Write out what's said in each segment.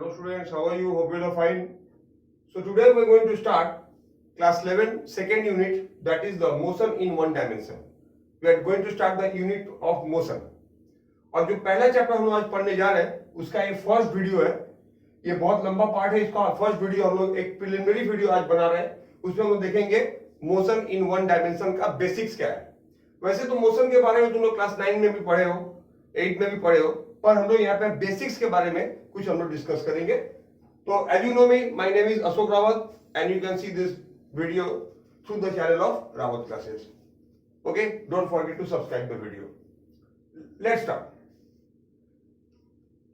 Hello students, how are you? Hope you are fine. So today we are going to start class 11 second unit, that is the motion in one dimension. We are going to start the unit of motion. और जो पहला chapter हम लोग आज पढ़ने जा रहे हैं उसका ये फर्स्ट वीडियो है. ये बहुत लंबा पार्ट है. इसका फर्स्ट वीडियो हम लोग एक प्रिलिमिनरी वीडियो आज बना रहे हैं. उसमें हम लोग देखेंगे मोशन इन वन डायमेंशन का बेसिक्स क्या है. वैसे तो मोशन के बारे में तुम लोग क्लास 9 में भी पढ़े हो, 8 में भी पढ़े हो, पर हम लोग यहाँ पे बेसिक्स के बारे में कुछ हम लोग डिस्कस करेंगे. तो as you know me, my name is Ashok Rawat and you can see this video through the channel of Rawat classes. Okay, don't forget to subscribe the video. Let's start.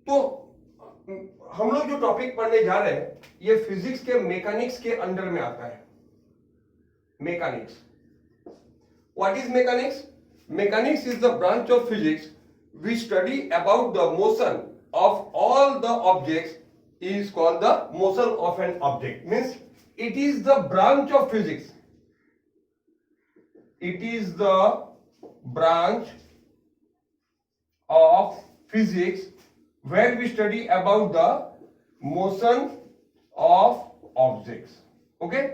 तो हम लोग जो टॉपिक पढ़ने जा रहे हैं ये फिजिक्स के मैकेनिक्स के अंडर में आता है. Mechanics. What is mechanics? Mechanics is the branch of physics which study about the motion of all the objects is called the motion of an object. Means it is the branch of physics. It is the branch of physics where we study about the motion of objects. Okay?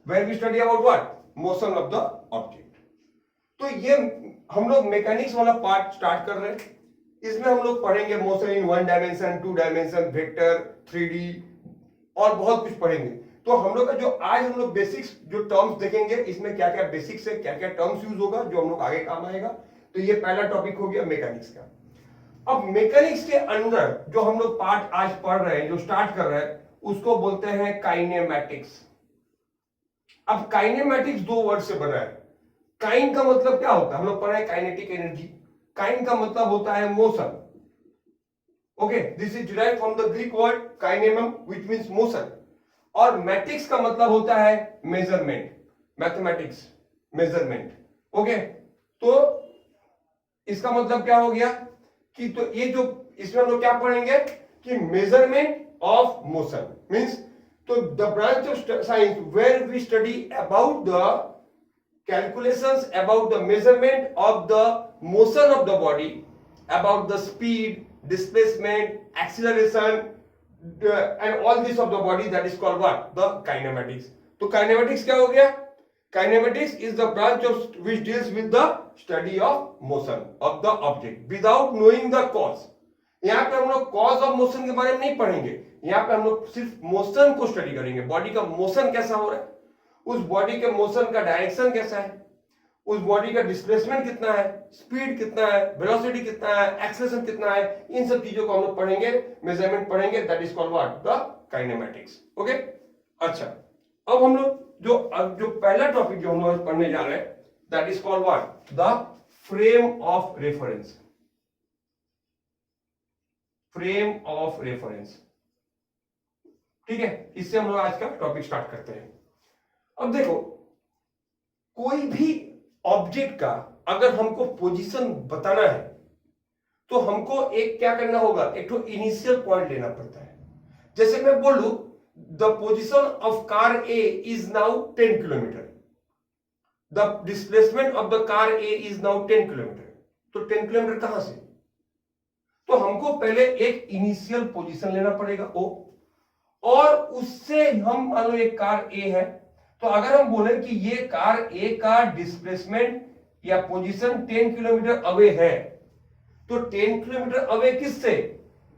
Where we study about what? Motion of the object. तो ये हम लोग mechanics वाला part start कर रहे हैं. इसमें हम लोग पढ़ेंगे motion in one dimension, two dimension, vector, 3D और बहुत कुछ पढ़ेंगे. तो हम लोग का जो आज हम लोग बेसिक्स जो टर्म्स देखेंगे, इसमें क्या क्या बेसिक्स है, क्या क्या टर्म्स यूज होगा जो हम लोग आगे काम आएगा. तो ये पहला टॉपिक हो गया मैकेनिक्स का. अब मैकेनिक्स के अंदर जो हम लोग पार्ट आज पढ़ रहे हैं, जो स्टार्ट कर रहे हैं, उसको बोलते हैं काइनेमैटिक्स. अब काइनेमैटिक्स दो वर्ड से बना है. काइन का मतलब क्या होता है? हम लोग पढ़ा है काइनेटिक एनर्जी. काइन का मतलब होता है motion. Okay, this is derived from the Greek word kinema which means motion. और मैटिक्स का मतलब होता है मेजरमेंट, मैथमेटिक्स, मेजरमेंट. ओके, तो इसका मतलब क्या हो गया कि तो ये जो इसमें हम लोग क्या पढ़ेंगे कि मेजरमेंट ऑफ मोशन मींस तो the branch of science where we study about the calculations about the measurement of the motion of the body, about the speed, displacement, acceleration, and all this of the body, that is called what? The kinematics. तो kinematics क्या हो गया? Kinematics is the branch of which deals with the study of motion of the object without knowing the cause. यहाँ पे हम लोग cause of motion के बारे में नहीं पढ़ेंगे. यहाँ पे हम लोग सिर्फ मोशन को स्टडी करेंगे. बॉडी का मोशन कैसा हो रहा है, उस बॉडी के मोशन का डायरेक्शन कैसा है, उस बॉडी का डिस्प्लेसमेंट कितना है, स्पीड कितना है, वेलोसिटी कितना है, एक्सेलरेशन कितना है, इन सब चीजों को हम लोग पढ़ेंगे, मेजरमेंट पढ़ेंगे. That is called what? The kinematics. Okay, अच्छा. अब हम लोग जो पहला टॉपिक जो हम लोग पढ़ने जा रहे हैं, that is called what? The frame of reference. Frame of reference. ठीक है, इससे हम लोग आज का टॉपिक स्टार्ट करते हैं. अब देखो, कोई भी ऑब्जेक्ट का अगर हमको पोजीशन बताना है तो हमको एक क्या करना होगा, एक तो इनिशियल पॉइंट लेना पड़ता है. जैसे मैं बोलूं the position of car A is now 10 kilometre, the displacement of the car A is now 10 kilometre. तो 10 किलोमीटर कहां से? तो हमको पहले एक इनिशियल पोजीशन लेना पड़ेगा ओ, और उससे हम मान लो एक कार ए है, तो अगर हम बोले कि ये कार ए का डिस्प्लेसमेंट या पोजीशन 10 किलोमीटर अवे है, तो 10 किलोमीटर अवे किससे?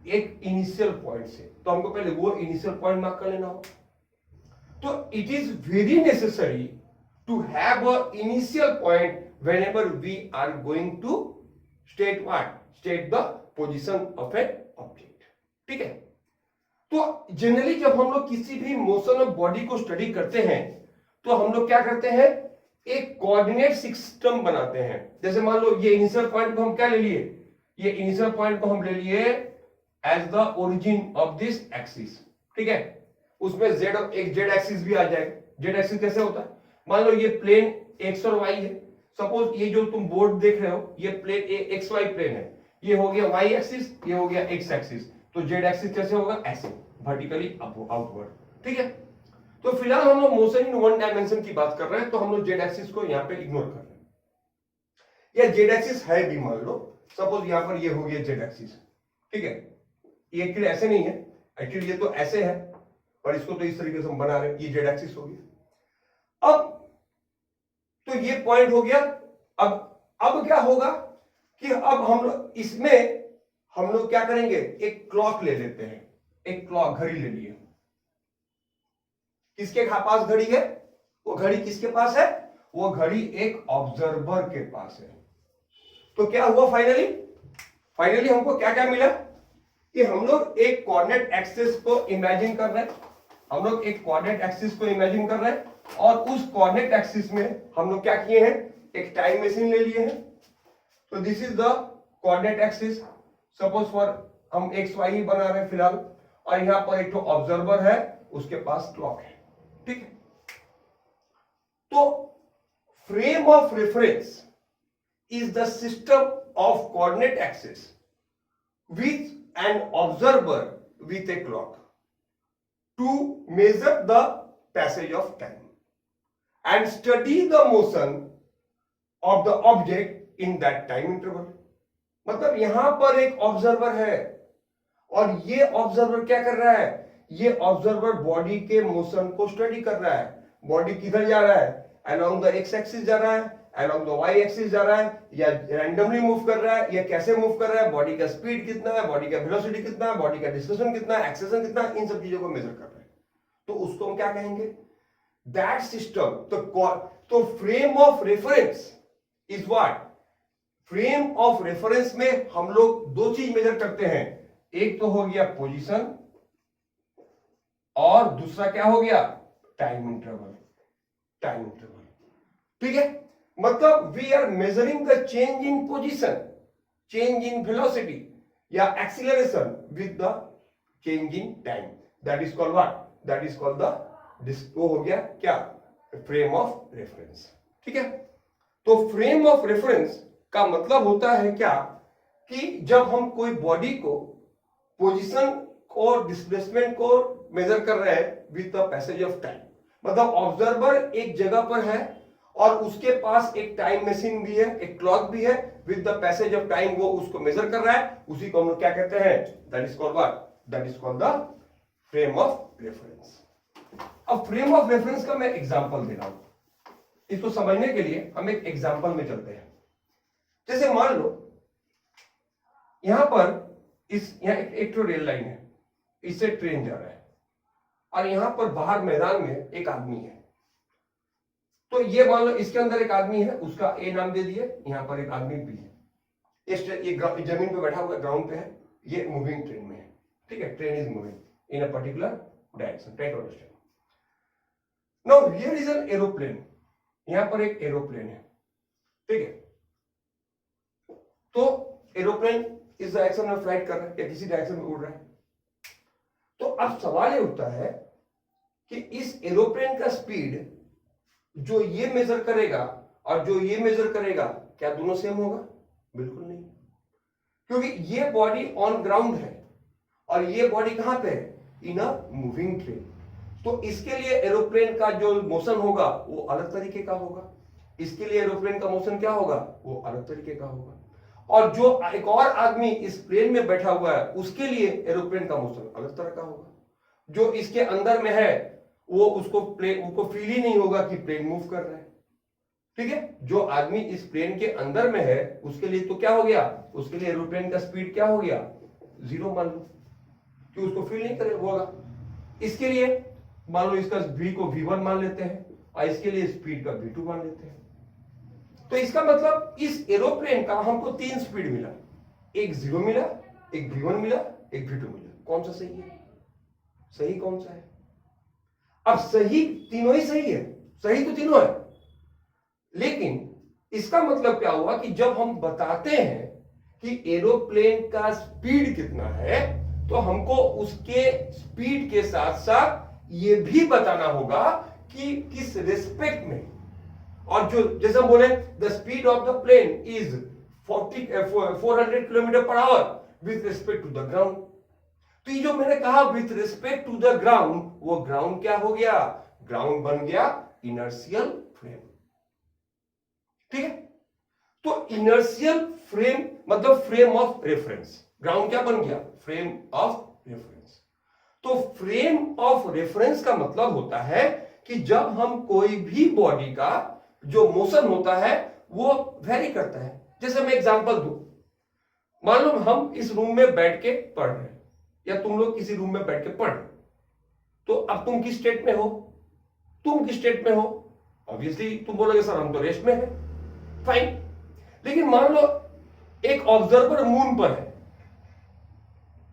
एक इनिशियल पॉइंट से. तो हमको पहले वो इनिशियल पॉइंट मार्क कर लेना होगा. तो it is very necessary to have a initial point whenever we are going to state what? State the position of an object. ठीक है. तो जनरली जब हम लोग किसी भी मोशन ऑफ बॉडी को स्टडी करते हैं तो हम लोग क्या करते हैं, एक कोऑर्डिनेट सिस्टम बनाते हैं. जैसे मान लो ये इनिशियल पॉइंट को हम क्या ले लिए, ये इनिशियल पॉइंट को हम ले लिए as the origin of this axis. ठीक है, उसमें एक जेड एक्सिस भी आ जाएगा. जेड एक्सिस कैसे होता है? मान लो ये प्लेन एक्स और वाई है. सपोज ये जो तुम बोर्ड देख रहे हो ये प्लेन एक्स वाई प्लेन है. ये हो गया वाई एक्सिस, ये हो गया एक्स एक्सिस. तो जेड एक्सिस कैसे होगा? ऐसे वर्टिकली आउटवर्ड. ठीक है. तो फिलहाल हम लोग मोशन इन वन डायमेंशन की बात कर रहे हैं, तो हम लोग जेड एक्सिस को यहां पे इग्नोर कर रहे हैं. या जेड एक्सिस है भी मान लो, सपोज यहां पर ये हो गया जेड एक्सिस. ठीक है, ये ऐसे नहीं है, एक्चुअली ये तो ऐसे है, पर इसको तो इस तरीके से हम बना रहे हैं, ये जेड एक्सिस हो गया। अब तो ये पॉइंट हो गया। अब क्या होगा कि अब हम लोग इसमें हम लोग क्या करेंगे, एक क्लॉक ले लेते हैं, एक क्लॉक घड़ी ले लिए। किसके पास घड़ी है? वो घड़ी किसके पास है? वो घड़ी एक ऑब्जर्वर के पास है। तो क्या हुआ फाइनली हमको क्या क्या मिला कि हम लोग एक कोऑर्डिनेट एक्सिस को इमेजिन कर रहे हैं, हम लोग एक कोऑर्डिनेट एक्सिस को इमेजिन कर रहे हैं और उस कोऑर्डिनेट एक्सिस में हम लोग क्या किए हैं, एक टाइम मशीन ले लिए हैं। तो this is the coordinate axis, suppose for हम एक्स वाई ही बना रहे हैं फिलहाल, और यहां पर एक तो ऑब्जर्वर है, उसके पास क्लॉक है, ठीक है। तो frame of reference is the system of coordinate axis with an observer with a clock to measure the passage of time and study the motion of the object in that time interval। मतलब यहां पर एक observer है और ये observer क्या कर रहा है, ये ऑब्जर्वर बॉडी के मोशन को स्टडी कर रहा है। बॉडी किधर जा रहा है, अलोंग द एक्स एक्सिस जा रहा है, अलोंग द वाई एक्सिस जा रहा है, या रैंडमली मूव कर रहा है, या कैसे मूव कर रहा है, बॉडी का स्पीड कितना है, बॉडी का वेलोसिटी कितना है, बॉडी का डिस्प्लेसमेंट कितना है, एक्सेलेरेशन कितना है, इन सब चीजों को मेजर कर रहा है। तो उसको हम क्या कहेंगे, दैट सिस्टम। तो frame of reference is what, frame of reference में हम लोग दो चीज मेजर करते हैं, एक तो हो गया पोजीशन और दूसरा क्या हो गया, टाइम इंटरवल। ठीक है, मतलब we are measuring the change in position, change in velocity या acceleration with the change in time, that is called what, that is called the disco, हो गया क्या, फ्रेम ऑफ रेफरेंस। ठीक है, तो फ्रेम ऑफ रेफरेंस का मतलब होता है क्या कि जब हम कोई बॉडी को पोजीशन और डिस्प्लेसमेंट को मेजर कर रहे हैं with the passage of time, मतलब ऑब्जर्वर एक जगह पर है और उसके पास एक टाइम मशीन भी है, एक क्लॉक भी है, with the passage of time वो उसको मेजर कर रहा है, उसी को हम लोग क्या कहते हैं, that is called what, that is called the frame of reference. अब फ्रेम ऑफ रेफरेंस का मैं एग्जांपल दे रहा हूं, इसको समझने के लिए हम एक एग्जांपल में चलते हैं। जैसे मान लो यहां पर यहां एक तो रेल लाइन है, इससे ट्रेन जा रहा है और यहां पर बाहर मैदान में एक आदमी है। तो ये मान लो इसके अंदर एक आदमी है, उसका ए नाम दे दिए, यहां पर एक आदमी बी है, ये जमीन पे बैठा हुआ ग्राउंड पे है, ये मूविंग ट्रेन में है। ठीक है, train is moving in a particular direction, try to understand. Now here is an aeroplane, यहां पर एक एरोप्लेन है। ठीक है, तो एरोप्लेन इस डायरेक्शन में फ्लाइट कर रहा है या किसी डायरेक्शन में उड़ रहा है। तो अब सवाल ये उठता है कि इस एरोप्लेन का स्पीड जो ये मेजर करेगा और जो ये मेजर करेगा, क्या दोनों सेम होगा? बिल्कुल नहीं, क्योंकि ये बॉडी ऑन ग्राउंड है और ये बॉडी कहां पे है, इन अ मूविंग ट्रेन। तो इसके लिए एरोप्लेन का जो मोशन होगा वो अलग तरीके का होगा, इसके लिए एरोप्लेन का मोशन क्या होगा, वो अलग तरीके का होगा। और जो एक और आदमी इस प्लेन में बैठा हुआ है उसके लिए एरोप्लेन का मोशन अलग तरह का होगा। जो इसके अंदर में है वो उसको फील ही नहीं होगा कि प्लेन मूव कर रहा है। ठीक है, जो आदमी इस प्लेन के अंदर में है उसके लिए तो क्या हो गया, उसके लिए एरोप्लेन का स्पीड क्या हो गया, 0 मान लो, कि उसको फील नहीं करे होगा। इसके लिए मान लो इसका v को v1 मान लेते हैं और इसके लिए स्पीड का v2 मान लेते हैं। तो इसका मतलब इस एरोप्लेन का हमको 3 स्पीड मिला, एक 0 मिला, एक v1 मिला, एक v2 मिला। कौन सा सही है, सही कौन सा है? अब सही तीनों ही सही है, सही तो तीनों है, लेकिन इसका मतलब क्या हुआ कि जब हम बताते हैं कि एरोप्लेन का स्पीड कितना है तो हमको उसके स्पीड के साथ साथ ये भी बताना होगा कि किस रिस्पेक्ट में। और जो जैसे हम बोले the speed of the plane is 400 kilometre per hour with respect to the ground. तो ये जो मैंने कहा with respect to the ground, वो ग्राउंड क्या हो गया, ग्राउंड बन गया इनर्शियल फ्रेम। ठीक है, तो इनर्शियल फ्रेम मतलब फ्रेम ऑफ रेफरेंस, ग्राउंड क्या बन गया, फ्रेम ऑफ रेफरेंस। तो फ्रेम ऑफ रेफरेंस का मतलब होता है कि जब हम कोई भी बॉडी का जो मोशन होता है वो वेरी करता है। जैसे मैं एग्जांपल दूं, मान लो हम इस रूम में बैठ के पढ़ रहे हैं या तुम लोग किसी रूम में बैठ के पढ़ रहे, तो अब तुम किस स्टेट में हो? तुम किस स्टेट में हो? ऑब्वियसली तुम बोलोगे सर हम तो रेस्ट में है, फाइन। लेकिन मान लो एक ऑब्जर्वर मून पर है,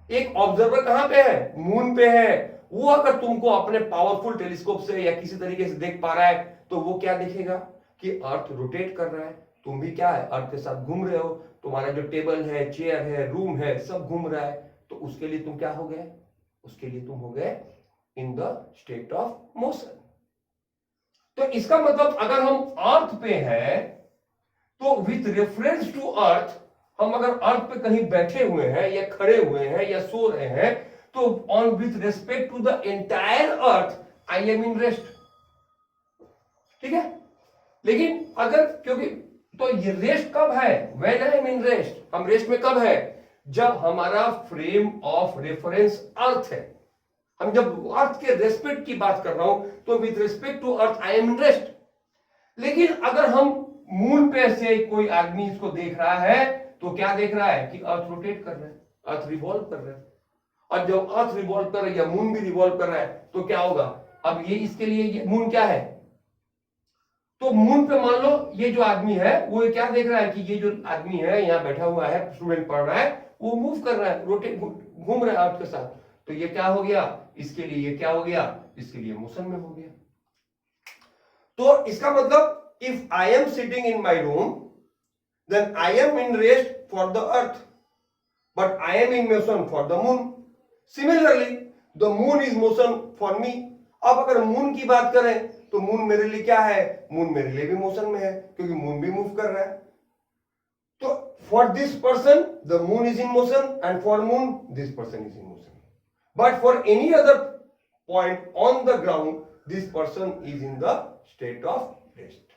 एक ऑब्जर्वर कहां पे है? मून पे है। वो अगर तुमको अपने पावरफुल टेलीस्कोप से या किसी तरीके से देख पा रहा है तो वो क्या देखेगा कि अर्थ रोटेट कर रहा है, तुम भी क्या है अर्थ के साथ घूम रहे हो, तुम्हारा जो टेबल है, चेयर है, रूम है, सब घूम रहा है। तो उसके लिए तुम क्या हो गए? उसके लिए तुम हो गए इन द स्टेट ऑफ मोशन। तो इसका मतलब अगर हम अर्थ पे हैं तो विथ रेफरेंस टू अर्थ, हम अगर अर्थ पे कहीं बैठे हुए हैं या खड़े हुए हैं या सो रहे हैं तो on with respect to the entire earth I am in rest. ठीक है? लेकिन अगर क्योंकि तो ये रेस्ट कब है? When I am in rest. हम रेस्ट में कब है? जब हमारा फ्रेम ऑफ रेफरेंस अर्थ है। हम जब अर्थ के रेस्पेक्ट की बात कर रहा हूं तो with respect to earth I am in rest. लेकिन अगर हम मून पे से कोई आदमी इसको देख रहा है तो क्या देख रहा है कि अर्थ रोटेट कर रहा है, अर्थ रिवॉल्व कर रहा है। और जब अर्थ रिवॉल्व कर रहा है या मून भी रिवॉल्व कर रहा है तो क्या होगा? अब ये इसके लिए ये मून क्या है? तो मून पे मान लो ये जो आदमी है वो क्या देख रहा है कि ये जो आदमी है यहां बैठा हुआ है, स्टूडेंट पढ़ रहा है, वो मूव कर रहा है, रोटेट घूम रहा है अर्थ के साथ। तो ये क्या हो गया? इसके लिए ये क्या हो गया? इसके लिए मोशन में हो गया। तो इसका मतलब if I am sitting in my room then I am in rest for the earth but I am in motion for the moon. Similarly the moon is motion for me. अब अगर moon की बात करें तो moon मेरे लिए क्या है? मून मेरे लिए भी मोशन में है क्योंकि मून भी मूव कर रहा है। तो for this person the moon is in motion and for moon this person is in motion, but for any other point on the ground this person is in the state of rest.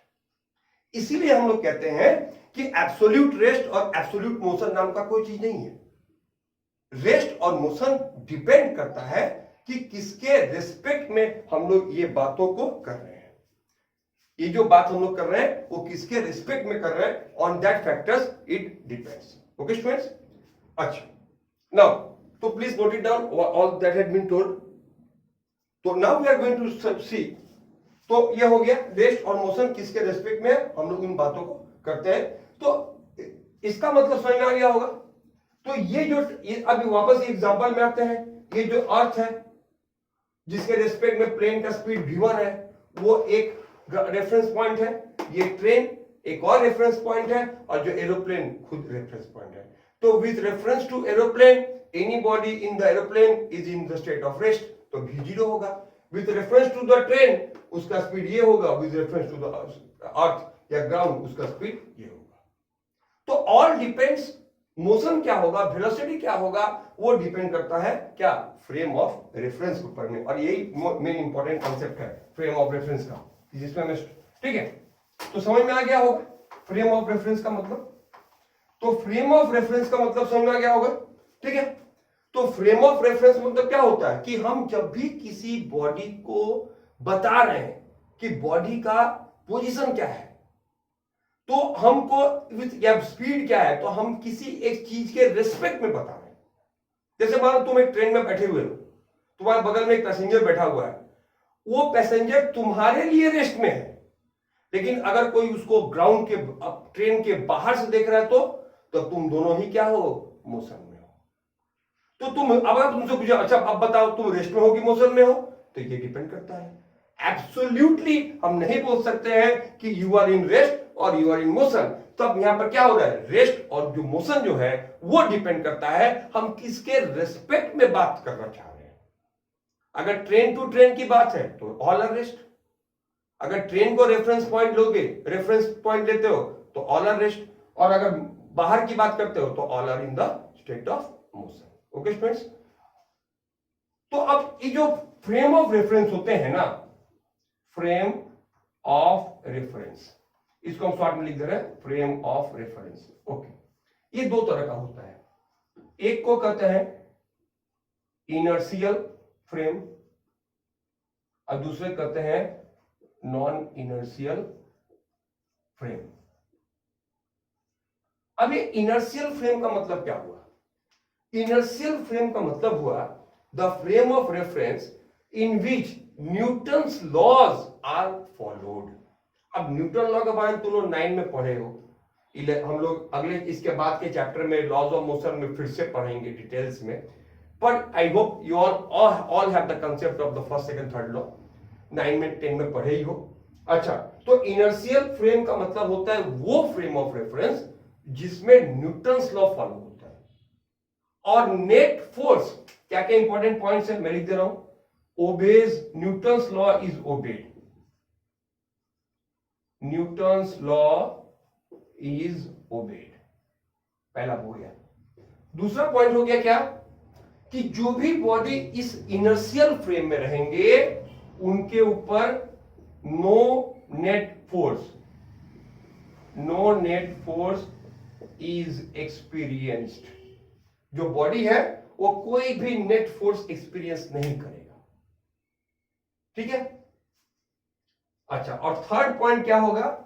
इसीलिए हम लोग कहते हैं कि absolute rest और absolute motion नाम का कोई चीज नहीं है। रेस्ट और मोशन डिपेंड करता है कि किसके रिस्पेक्ट में हम लोग ये बातों को कर रहे हैं। ये जो बात हम लोग कर रहे हैं वो किसके रिस्पेक्ट में कर रहे हैं, on that factors it depends. Okay students? अच्छा, नाउ तो please note it down all that had been told. तो now we are going to see, तो ये हो गया रेस्ट और मोशन किसके रेस्पेक्ट में है, हम लोग इन बातों को करते हैं। तो इसका मतलब समझ में आ गया होगा। तो ये जो अभी वापस एग्जांपल में आते हैं, ये जो अर्थ है जिसके रेस्पेक्ट में प्लेन का स्पीड v1 है वो एक रेफरेंस पॉइंट है, ये ट्रेन एक और रेफरेंस पॉइंट है और जो एरोप्लेन खुद रेफरेंस पॉइंट है। तो with reference to aeroplane any body in the aeroplane is in the state of rest, तो v0 होगा। With reference to the train उसका स्पीड ये होगा, with reference to the earth या ग्राउंड उसका स्पीड ये होगा। तो ऑल डिपेंड्स, मोशन क्या होगा, वेलोसिटी क्या होगा, वो डिपेंड करता है क्या? फ्रेम ऑफ रेफरेंस के ऊपर में। और यही मेन इंपॉर्टेंट कॉन्सेप्ट है फ्रेम ऑफ रेफरेंस का, जिसमें मैं ठीक है। तो समझ में आ गया होगा फ्रेम ऑफ रेफरेंस का मतलब। तो फ्रेम ऑफ रेफरेंस का मतलब समझ में आ गया होगा, ठीक है। तो फ्रेम ऑफ रेफरेंस मतलब क्या होता है कि हम जब भी किसी बॉडी को बता रहे हैं कि बॉडी का पोजीशन क्या है, तो हमको या स्पीड क्या है, तो हम किसी एक चीज के रिस्पेक्ट में बता रहे हैं। जैसे मान लो तुम एक ट्रेन में बैठे हुए हो, तुम्हारे बगल में एक पैसेंजर बैठा हुआ है, वो पैसेंजर तुम्हारे लिए रेस्ट में है, लेकिन अगर कोई उसको ग्राउंड के ट्रेन के बाहर से देख रहा है तो तुम दोनों ही क्या हो? मोशन में हो। तो तुम अगर तुमसे पूछा अच्छा अब बताओ तुम रेस्ट में हो कि मोशन में हो, तो ये डिपेंड करता है। एब्सोल्युटली हम नहीं बोल सकते हैं कि यू आर इन रेस्ट और यू आर इन मोशन। तब यहां पर क्या हो रहा है? रेस्ट और जो मोशन जो है वो डिपेंड करता है हम किसके रेस्पेक्ट में बात करना चाह रहे हैं। अगर ट्रेन टू ट्रेन की बात है तो ऑल आर रेस्ट। अगर ट्रेन को रेफरेंस पॉइंट लोगे, रेफरेंस पॉइंट लेते हो तो ऑल आर रेस्ट। और अगर बाहर की बात करते हो तो all are in the state of motion. Okay students? तो अब ये जो फ्रेम ऑफ रेफरेंस होते हैं ना, फ्रेम ऑफ रेफरेंस, इसको हम शॉर्ट में लिख दे रहे हैं फ्रेम ऑफ रेफरेंस। ओके, ये दो तरह का होता है। एक को कहते हैं इनर्शियल फ्रेम और दूसरे कहते हैं नॉन इनर्शियल फ्रेम। अब ये इनर्शियल फ्रेम का मतलब क्या हुआ? इनर्शियल फ्रेम का मतलब हुआ the frame of reference in which Newton's laws are followed. अब न्यूटन लॉ के बारे में तुम लोग 9 में पढ़े हो, हम लोग अगले इसके बाद के चैप्टर में लॉज ऑफ मोशन में फिर से पढ़ेंगे डिटेल्स में, but I hope you all have the concept of the first second third law, 9 में 10 में पढ़े ही हो। अच्छा, तो इनर्शियल फ्रेम का मतलब होता है वो फ्रेम ऑफ रेफरेंस जिसमें न्यूटन्स लॉ फॉलो होता है। और नेट फोर्स, क्या क्या इंपॉर्टेंट पॉइंट्स है मैं लिख दे रहा हूं, obeys Newton's law is obeyed, Newton's law is obeyed, पहला हो गया। दूसरा पॉइंट हो गया क्या कि जो भी बॉडी इस इनर्शियल फ्रेम में रहेंगे उनके ऊपर no net force is experienced. जो बॉडी है वो कोई भी नेट फोर्स एक्सपीरियंस नहीं करेगा, ठीक है। अच्छा, और थर्ड पॉइंट क्या होगा,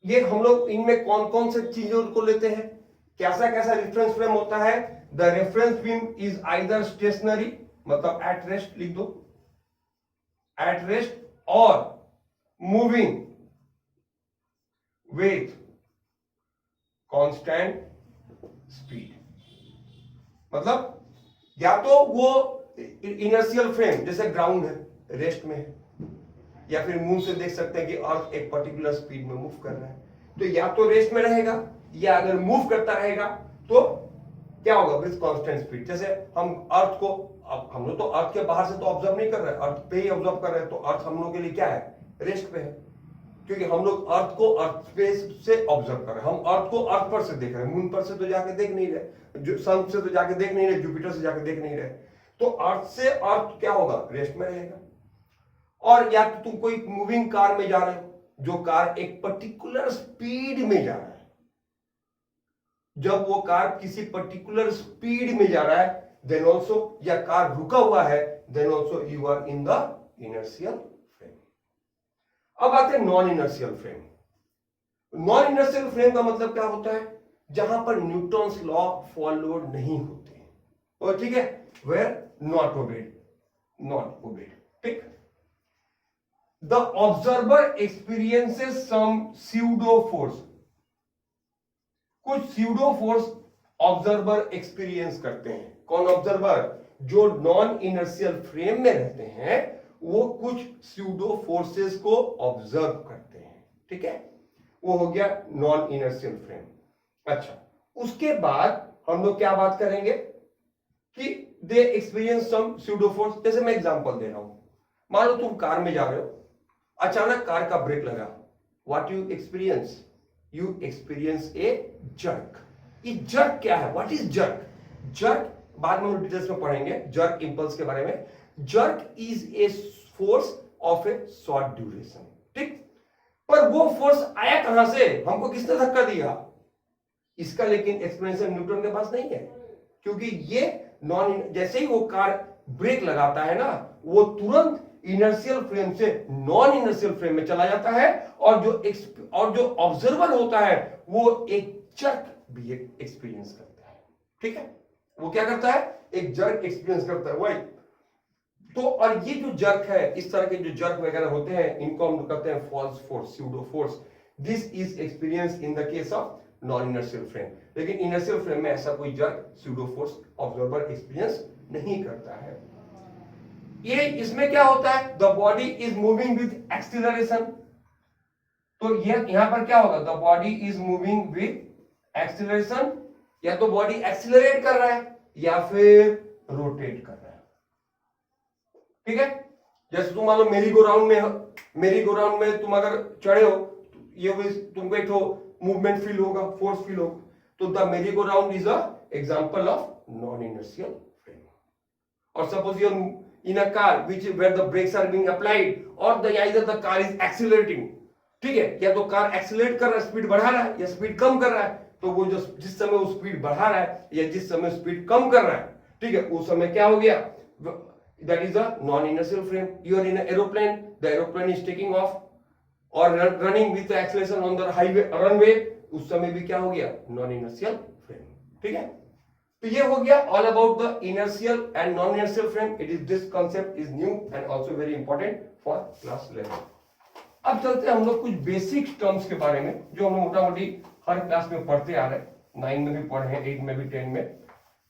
ये हम लोग इनमें कौन कौन से चीजों को लेते हैं, कैसा कैसा रेफरेंस फ्रेम होता है। The reference frame is either stationary, मतलब एट रेस्ट लिख दो, एट रेस्ट, और मूविंग विथ कांस्टेंट स्पीड। मतलब या तो वो इनर्शियल फ्रेम जैसे ग्राउंड है, रेस्ट में है, या फिर मुंह से देख सकते हैं कि अर्थ एक पर्टिकुलर स्पीड में मूव कर रहा है, तो या तो रेस्ट में रहेगा या अगर मूव करता रहेगा तो क्या होगा, विद कांस्टेंट स्पीड। जैसे हम अर्थ को, हम लोग तो अर्थ के बाहर से तो ऑब्जर्व नहीं कर रहे हैं, अर्थ पे ही ऑब्जर्व कर रहे हैं, तो अर्थ हम लोग के लिए क्या है, रेस्ट पे है, क्योंकि हम लोग अर्थ को अर्थ स्पेस से ऑब्जर्व कर रहे हैं। हम अर्थ को अर्थ पर से देख रहे हैं, मून पर से तो जाके देख नहीं रहे, जो सन से तो जाके देख नहीं रहे, जुपिटर से जाके देख नहीं रहे, तो अर्थ से अर्थ क्या होगा, रेस्ट में रहेगा। और या तो तुम कोई मूविंग कार में जा रहे हो, जो कार एक पर्टिकुलर स्पीड में जा रहा है, जब वो कार किसी पर्टिकुलर स्पीड में जा रहा है देन ऑल्सो, या कार रुका हुआ है then also you are in the inertial frame. अब आते हैं non inertial frame. Non inertial frame का मतलब क्या होता है, जहां पर न्यूटन्स लॉ फॉलोड नहीं होते, और ठीक है, वेयर नॉट ओबेड, ठीक। The observer experiences some pseudo force, कुछ स्यूडो फोर्स ऑब्जर्वर एक्सपीरियंस करते हैं। कौन ऑब्जर्वर, जो नॉन इनर्शियल फ्रेम में रहते हैं वो कुछ स्यूडो फोर्सेस को ऑब्जर्व करते हैं, ठीक है, वो हो गया नॉन इनर्शियल फ्रेम। अच्छा, उसके बाद हम लोग क्या बात करेंगे कि दे एक्सपीरियंस सम स्यूडो फोर्स। जैसे मैं एग्जांपल दे रहा हूं, मान लो तुम कार में जा रहे हो, अचानक कार का ब्रेक लगा, what you experience, you experience A jerk. ये जर्क क्या है, व्हाट इज जर्क? जर्क बाद में हम डिटेल्स में पढ़ेंगे, जर्क इंपल्स के बारे में। Jerk is a force of A short duration, ठीक। पर वो फोर्स आया कहां से, हमको किसने धक्का दिया, इसका लेकिन एक्सप्लेनेशन न्यूटन के पास नहीं है, क्योंकि ये जैसे ही वो कार ब्रेक लगाता है ना, वो तुरंत इनर्शियल फ्रेम से नॉन इनर्शियल फ्रेम में चला जाता है, और जो ऑब्जर्वर होता है वो एक जर्क भी एक्सपीरियंस करता है, ठीक है। वो क्या करता है, एक जर्क एक्सपीरियंस करता है, वही तो। और ये जो जर्क है, इस तरह के जो जर्क वगैरह होते हैं, इनको हम कहते हैं false force, pseudo force. This is experience in the case of non inertial frame. लेकिन इनर्शियल फ्रेम में ऐसा कोई jerk pseudo force observer experience नहीं करता है। ये इसमें क्या होता है, the body is moving with acceleration, तो ये यहां पर क्या होगा, the body is moving with acceleration, या तो बॉडी एक्सीलरेट कर रहा है या फिर रोटेट कर रहा है, ठीक है। जैसे तुम मान लो मेरी गो राउंड में तुम अगर चढ़े हो, ये तुमको एक मूवमेंट फील होगा, फोर्स फील होगा, तो the merry go round is a example of non inertial frame. और suppose you in a car where the brakes are being applied, or either the car is accelerating, ठीक है, या तो car accelerate कर रहा है, स्पीड बढ़ा रहा है, या स्पीड कम कर रहा है, तो वो जो जिस समय वो स्पीड बढ़ा रहा है या जिस समय स्पीड कम कर रहा है, ठीक है, उस समय क्या हो गया, that is a non-inertial frame. You are in an aeroplane, the aeroplane is taking off or running with the acceleration on the highway runway, उस समय भी क्या हो गया, non-inertial frame. ठीक है, तो ये हो गया all about the inertial and non-inertial frame. It is this concept is new and also very important for class 11. अब चलते हैं हम लोग कुछ बेसिक टर्म्स के बारे में जो हम मोटा मोटी हर क्लास में पढ़ते आ रहे हैं, 9 में भी पढ़े हैं, 8 में भी, 10 में.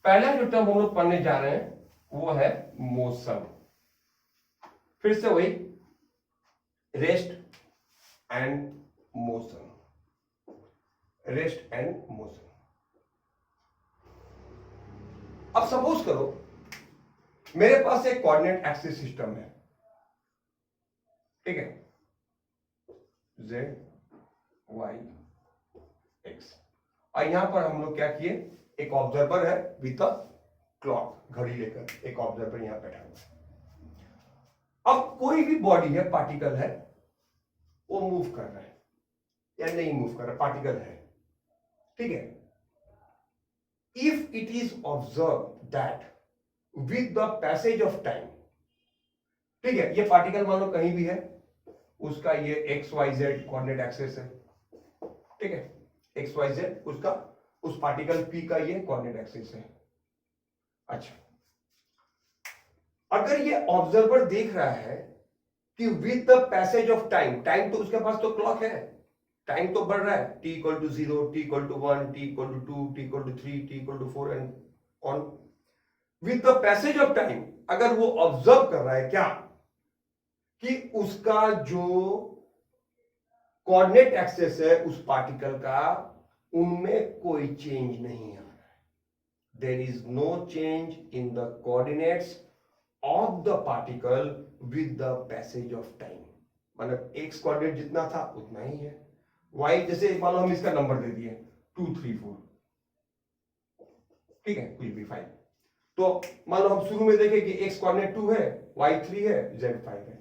पहला जो टर्म हम लोग पढ़ने जा रहे हैं वो है मोशन. फिर से वही rest and motion, rest and motion. अब सपोज करो मेरे पास एक कोऑर्डिनेट एक्सिस सिस्टम है, ठीक है, z y x, और यहां पर हम लोग क्या किए, एक ऑब्जर्वर है विद अ क्लॉक, घड़ी लेकर एक ऑब्जर्वर यहां बैठा हुआ है. अब कोई भी बॉडी है, पार्टिकल है, वो मूव कर रहा है या नहीं मूव कर रहा, पार्टिकल है, ठीक है. If it is observe that with the passage of time, ठीक है, ये पार्टिकल मान लो कहीं भी है, उसका ये x y z coordinate axis है, ठीक है, एक्स वाई जेड उसका, उस पार्टिकल पी का ये कोऑर्डिनेट एक्सिस है. अच्छा, अगर ये ऑब्जर्वर देख रहा है कि with the passage of time, time तो उसके पास तो क्लॉक है, टाइम तो बढ़ रहा है, t equal to 0, t equal to 1, t equal to 2, t equal to 3, t equal to 4 and on. With the passage of time अगर वो ऑब्जर्व कर रहा है क्या, कि उसका जो कोऑर्डिनेट एक्सिस है उस पार्टिकल का, उनमें कोई चेंज नहीं आ रहा है. There is no change in the coordinates of the particle with the passage of time. मतलब एक्स कोऑर्डिनेट जितना था उतना ही है, वाई जैसे मान लो हम इसका नंबर दे दिए 2 3 4, ठीक है, कुछ भी 5, तो मान लो हम शुरू में देखें कि एक्स कोऑर्डिनेट 2 है, वाई 3 है, जेड 5 है.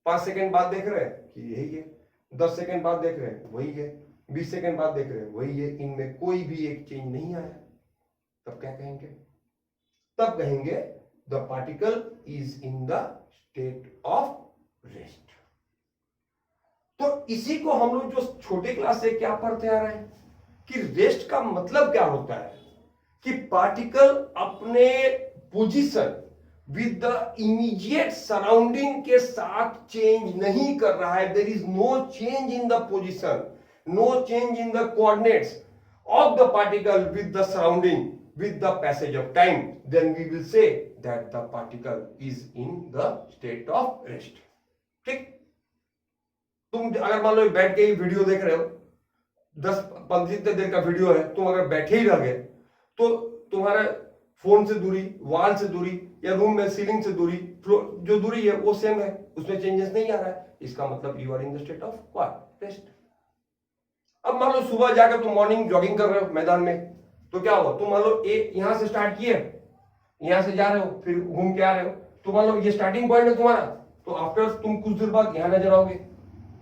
5 सेकंड बाद देख रहे हैं कि यही है, 10 सेकंड बाद देख रहे हैं वही है, 20 सेकंड बाद देख रहे हैं वही है, इनमें कोई भी एक चेंज नहीं आया. तब क्या कहेंगे, तब कहेंगे the particle is in the state of rest. तो इसी को हम लोग जो छोटे क्लास से क्या पढ़ते आ रहे हैं कि रेस्ट का मतलब क्या होता है, कि पार्टिकल अपने position with the immediate surrounding के साथ चेंज नहीं कर रहा है. There is no change in the position, no change in the coordinates of the particle with the surrounding with the passage of time, then we will say that the particle is in the state of rest. ठीक, तुम अगर मान लो बैठ के ही video देख रहे हो, 10-15 देर का वीडियो है, तुम अगर बैठे ही रह गए तो तुम्हारा फोन से दूरी, वॉल से दूरी या रूम में सीलिंग से दूरी, जो दूरी है वो सेम है, उसमें चेंजेस नहीं आ रहा है. इसका मतलब you are in the state of what, rest. अब मान लो सुबह जाकर तुम मॉर्निंग जॉगिंग कर रहे हो मैदान में, तो क्या हुआ, तुम मान लो यहां से स्टार्ट किए, यहां से जा रहे हो, फिर घूम के आ रहे हो, तो मान लो ये स्टार्टिंग पॉइंट है तुम्हारा, तो आफ्टर तुम कुछ देर बाद यहां नजर आओगे,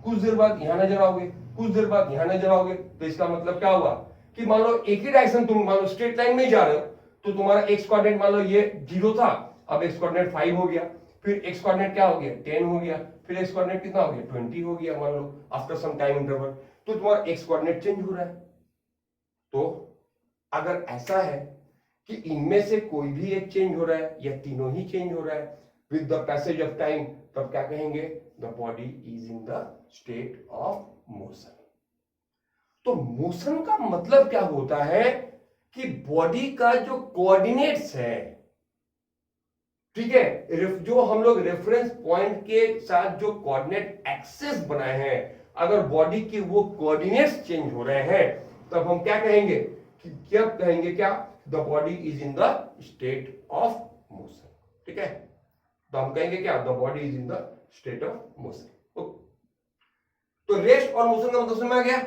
कुछ देर बाद यहां नजर आओगे, कुछ देर बाद यहां नजर आओगे. तो इसका मतलब क्या हुआ कि मान लो एक ही डायरेक्शन, तुम मान लो स्ट्रेट लाइन में जा रहे हो, तो तुम्हारा एक्स कोऑर्डिनेट मान लो ये 0 था, अब एक्स कोऑर्डिनेट 5 हो गया, फिर एक्स कोऑर्डिनेट क्या हो गया, 10 हो गया, फिर एक्स कोऑर्डिनेट कितना हो गया, 20 हो गया, मान लो आफ्टर सम टाइम इंटरवल, तो तुम्हारा एक्स कोऑर्डिनेट चेंज हो रहा है. तो अगर ऐसा है कि इनमें से कोई भी एक चेंज हो रहा है या तीनों ही चेंज हो रहा है with the passage of time, तब क्या कहेंगे, the body is in the state of motion. तो मोशन का मतलब क्या होता है कि बॉडी का जो कोऑर्डिनेट्स है, ठीक है, जो हम लोग रेफरेंस पॉइंट के साथ जो कोऑर्डिनेट एक्सेस बनाए हैं, अगर बॉडी के वो कोऑर्डिनेट्स चेंज हो रहे हैं, तब हम क्या कहेंगे, क्या कहेंगे, क्या, the body is in the state of motion. ठीक है, तो हम कहेंगे क्या, the body is in the state of motion. तो रेस्ट और मोशन का मतलब समझ में आ गया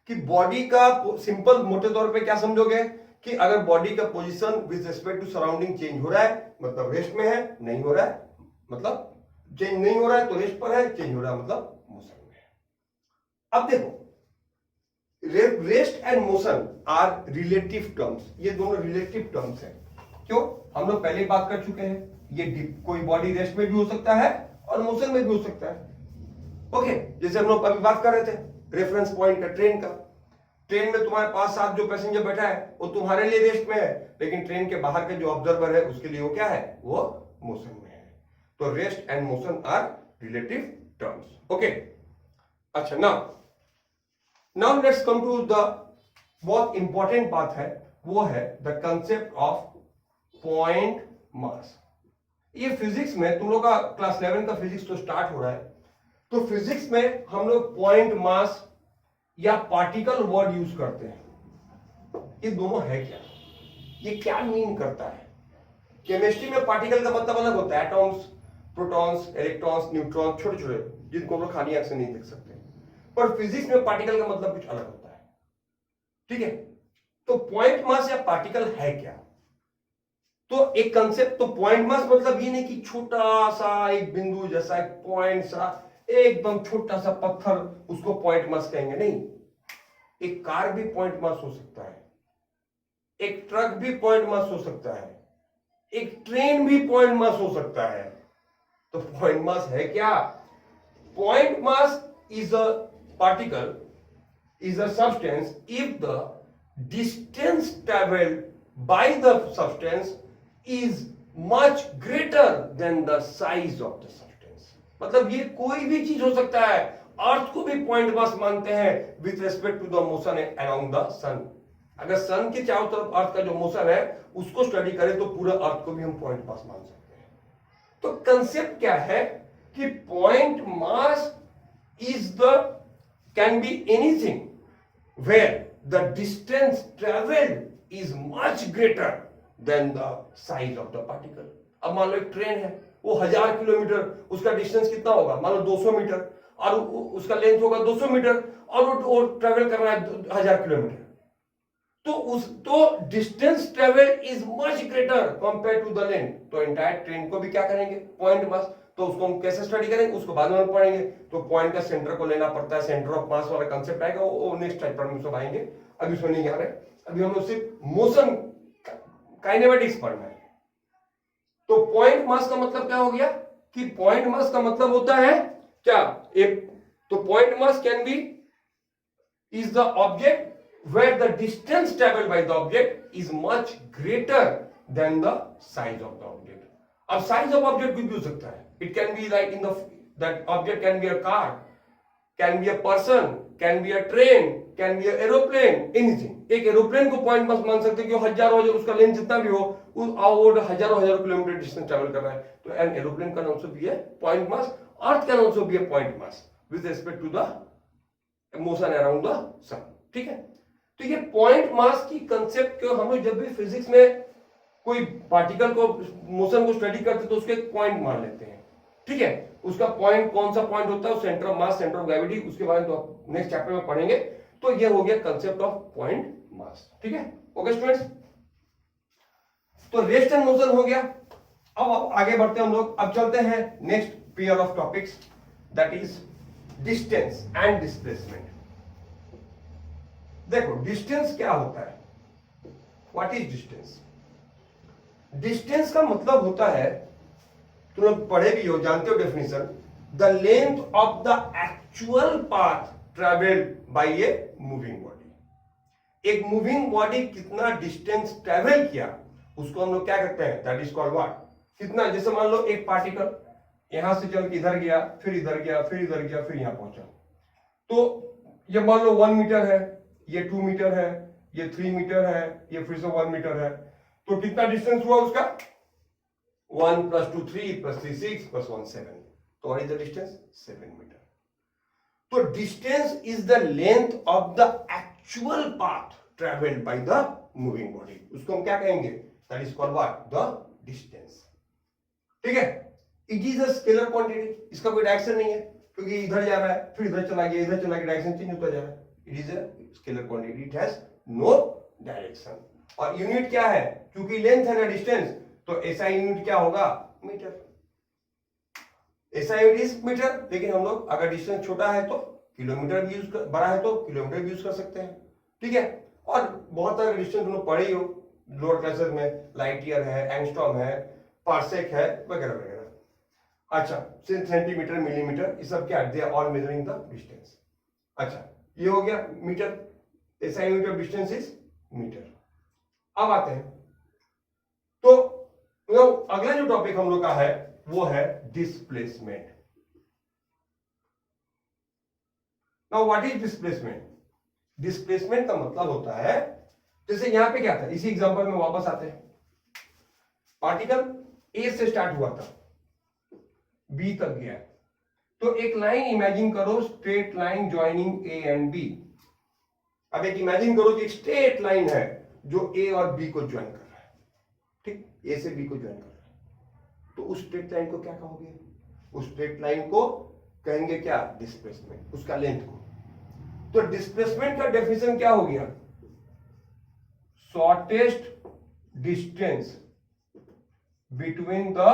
कि बॉडी का सिंपल मोटे तौर पे क्या समझोगे कि अगर बॉडी का position with respect to surrounding change हो रहा है मतलब रेस्ट में है, नहीं हो रहा है मतलब चेंज नहीं हो रहा है तो रेस्ट पर है, चेंज हो रहा है मतलब मोशन में है. अब देखो, rest and motion are relative terms, ये दोनों रिलेटिव टर्म्स हैं. क्यों? हम लोग पहले ही बात कर चुके हैं, ये कोई बॉडी रेस्ट में भी हो सकता है और मोशन में भी हो सकता है। ओके, जैसे हम लोग अभी बात कर रहे थे रेफरेंस पॉइंट का, ट्रेन का। ट्रेन में तुम्हारे पास साथ जो पैसेंजर बैठा है वो तुम्हारे लिए रेस्ट में है, लेकिन ट्रेन के बाहर के जो ऑब्जर्वर है उसके लिए वो क्या है? वो मोशन में है। तो rest and motion are relative terms. Okay, अच्छा, now let's come to the बहुत इंपॉर्टेंट बात है, वो है the concept of point mass. ये फिजिक्स में तुम लोग का क्लास 11 का फिजिक्स तो स्टार्ट हो रहा है, तो फिजिक्स में हम लोग पॉइंट मास या पार्टिकल वर्ड यूज करते हैं। ये दोनों है क्या? ये क्या मीन करता है? केमिस्ट्री में पार्टिकल का मतलब अलग होता है, एटॉम्स, प्रोटॉन्स, इलेक्ट्रॉन्स, न्यूट्रॉन, छोटे छोटे जिनको हम लोग खाली आंख से नहीं देख सकते। पर फिजिक्स में पार्टिकल का मतलब कुछ अलग होता है, ठीक है? तो पॉइंट मास या पार्टिकल है क्या? तो एक कंसेप्ट, तो पॉइंट मास मतलब ये नहीं कि छोटा सा एक बिंदु जैसा एक पॉइंट सा एकदम छोटा सा पत्थर उसको पॉइंट मास कहेंगे, नहीं। एक कार भी पॉइंट मास हो सकता है, एक ट्रक भी पॉइंट मास हो सकता है, एक ट्रेन भी पॉइंट मास हो सकता है। तो पॉइंट मास है क्या? Point mass is a particle, is a substance if the distance travelled by the substance is much greater than the size of the substance. मतलब ये कोई भी चीज हो सकता है। अर्थ को भी पॉइंट मास मानते हैं with respect to the motion around the sun. अगर सन के चारों तरफ अर्थ का जो मोशन है उसको स्टडी करें तो पूरा अर्थ को भी हम पॉइंट मास मान सकते हैं। तो कंसेप्ट क्या है कि point mass is the can be anything where the distance travelled is much greater than the size of the particle. अब मान लो एक ट्रेन है, वो 1000 किलोमीटर, उसका डिस्टेंस कितना होगा? मान लो 200 मीटर, और उसका लेंथ होगा 200 मीटर, और वो ट्रेवल कर रहा है 1000 किलोमीटर। तो distance travel is much greater compare to the length. तो एंटायर ट्रेन को भी क्या करेंगे? Point mass. तो उसको हम कैसे स्टडी करेंगे? उसको बाद में पढ़ेंगे। तो पॉइंट का सेंटर को लेना पड़ता है, सेंटर ऑफ मास वाला कंसेप्ट आएगा, वो नेक्स्ट चैप्टर में सब आएंगे, अभी उसमें नहीं आ रहे। अभी हम लोग सिर्फ मोशन काइनेमेटिक्स पढ़ना है। तो पॉइंट मास का मतलब क्या हो गया कि पॉइंट मास का मतलब होता है क्या? एक तो point mass can be is the object where the distance traveled by the object is much greater than the size of the object. अब size of object कुछ भी हो सकता है. It can be like in the that object can be a car, can be a person, can be a train, can be a aeroplane, anything. एक aeroplane को point mass मान सकते हैं कि हजारों हजार उसका लेंथ जितना भी हो, उस हजारों किलोमीटर डिस्टेंस ट्रैवल कर रहा है, तो an aeroplane can also be a point mass. Earth can also be a point mass with respect to the motion around the sun. ठीक है. तो ये पॉइंट मास की कंसेप्ट को हम लोग जब भी फिजिक्स में कोई पार्टिकल को मोशन को स्टडी करते तो उसके पॉइंट मान लेते हैं. ठीक है. उसका पॉइंट कौन सा पॉइंट होता है? Centre of mass, centre of gravity, उसके बारे में तो नेक्स्ट चैप्टर में पढ़ेंगे. तो ये हो गया कंसेप्ट ऑफ पॉइंट मास. ठीक है. ओके स्टूडेंट्स, तो रेस्ट एंड मोशन हो गया. अब आगे बढ़ते हैं हम लोग. अब चलते हैं next pair of topics, that is distance and displacement. देखो डिस्टेंस क्या होता है? What is distance? डिस्टेंस का मतलब होता है, तुम लोग पढ़े भी हो, जानते हो definition, the length of the actual path travelled bye a moving body. एक मूविंग बॉडी कितना डिस्टेंस ट्रेवल किया उसको हम लोग क्या कहते हैं? That is called what? कितना. जैसे मान लो एक पार्टिकल यहां से चल के इधर गया, फिर इधर गया, फिर इधर गया, फिर यहां पहुंचा. तो ये मान लो 1 मीटर है, ये 2 मीटर है, ये 3 मीटर है, ये फिर से 1 मीटर है. तो कितना डिस्टेंस हुआ उसका? 1 + 2 3 + 3 6 + 1 7. तो what is the distance? 7 metre. तो distance is the length of the actual path travelled by the moving body. उसको हम क्या कहेंगे? That is called what? The distance. ठीक है. It is a scalar quantity. इसका कोई डायरेक्शन नहीं है, क्योंकि इधर जा रहा है, फिर इधर चला गया, इधर चला गया, डायरेक्शन चेंज होता जा रहा है. It is a scalar quantity. It has no direction. और यूनिट क्या है? क्योंकि लेंथ है ना डिस्टेंस, तो ऐसा यूनिट क्या होगा? मीटर. ऐसा यूनिट इज मीटर. लेकिन हम लोग अगर डिस्टेंस छोटा है तो किलोमीटर भी यूज कर, बड़ा है तो किलोमीटर भी यूज कर सकते हैं. ठीक है. और बहुत सारे डिस्टेंस तुम लोग पढ़े ही हो, लोअर क्लासेस में लाइट ईयर है, एंगस्ट्रॉम है, पार्सेक है, वगैरह वगैरह। अच्छा, सेंटीमीटर, मिलीमीटर, ये सब क्या है? They are all measuring the distance. अच्छा, ये हो गया मीटर, ऐसा unit of distance is metre. अब आते हैं तो अगला जो टॉपिक हम लोग का है वो है displacement. Now what is displacement? Displacement का मतलब होता है, जैसे यहां पे क्या था, इसी एग्जांपल में वापस आते हैं। पार्टिकल ए से स्टार्ट हुआ था, बी तक गया, तो एक लाइन इमेजिन करो, straight line joining A and B. अब एक इमेजिन करो कि एक स्ट्रेट लाइन है जो ए और बी को ज्वाइन कर रहा है, ठीक, ए से बी को ज्वाइन कर रहा है, तो उस स्ट्रेट लाइन को क्या कहोगे? उस स्ट्रेट लाइन को कहेंगे क्या? डिस्प्लेसमेंट, उसका लेंथ को। तो डिस्प्लेसमेंट का डेफिनेशन क्या हो गया? Shortest distance between the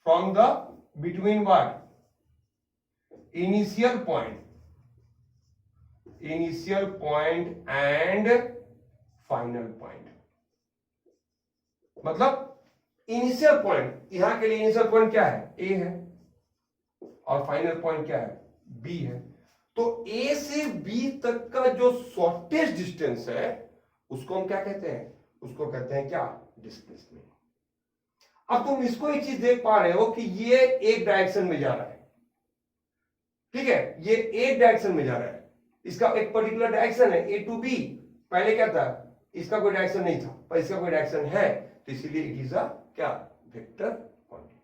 from the between what? Initial point and final point. मतलब इनिशियल पॉइंट, यहां के लिए इनिशियल पॉइंट क्या है? ए है, और फाइनल पॉइंट क्या है? बी है। तो ए से बी तक का जो शॉर्टेस्ट डिस्टेंस है उसको हम क्या कहते हैं? उसको कहते हैं क्या? डिस्प्लेसमेंट। अब तुम इसको एक चीज देख पा रहे हो कि ये एक डायरेक्शन में जा रहा है, ठीक है, ये एक डायरेक्शन में जा रहा है, इसका एक पर्टिकुलर डायरेक्शन है, ए टू बी। पहले क्या था? इसका कोई डायरेक्शन नहीं था, पर इसका कोई डायरेक्शन है, तो इसीलिए इट इज अ क्या? Vector quantity.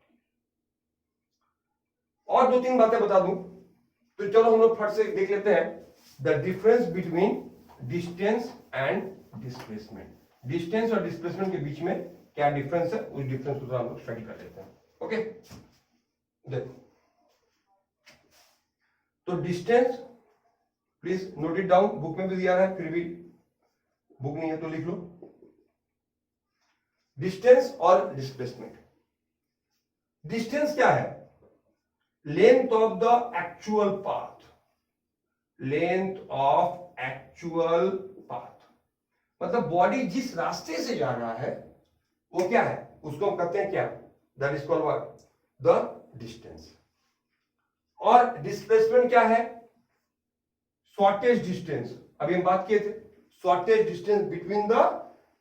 और दो तीन बातें बता दूं तो चलो हम लोग फट से देख लेते हैं the difference between distance and displacement. Distance और डिस्प्लेसमेंट के बीच में क्या डिफरेंस है, उस डिफरेंस को हम लोग स्टडी कर लेते हैं। ओके, देखो, तो distance please note it down, book में भी दिया है, फिर भी बुक नहीं है तो लिख लो। डिस्टेंस और डिस्प्लेसमेंट। डिस्टेंस क्या है? Length of the actual path, length of actual path, मतलब बॉडी जिस रास्ते से जा रहा है वो क्या है? उसको हम कहते हैं क्या? That is called what? The distance. और डिस्प्लेसमेंट क्या है? Shortest distance. अभी हम बात किए थे, shortest distance between the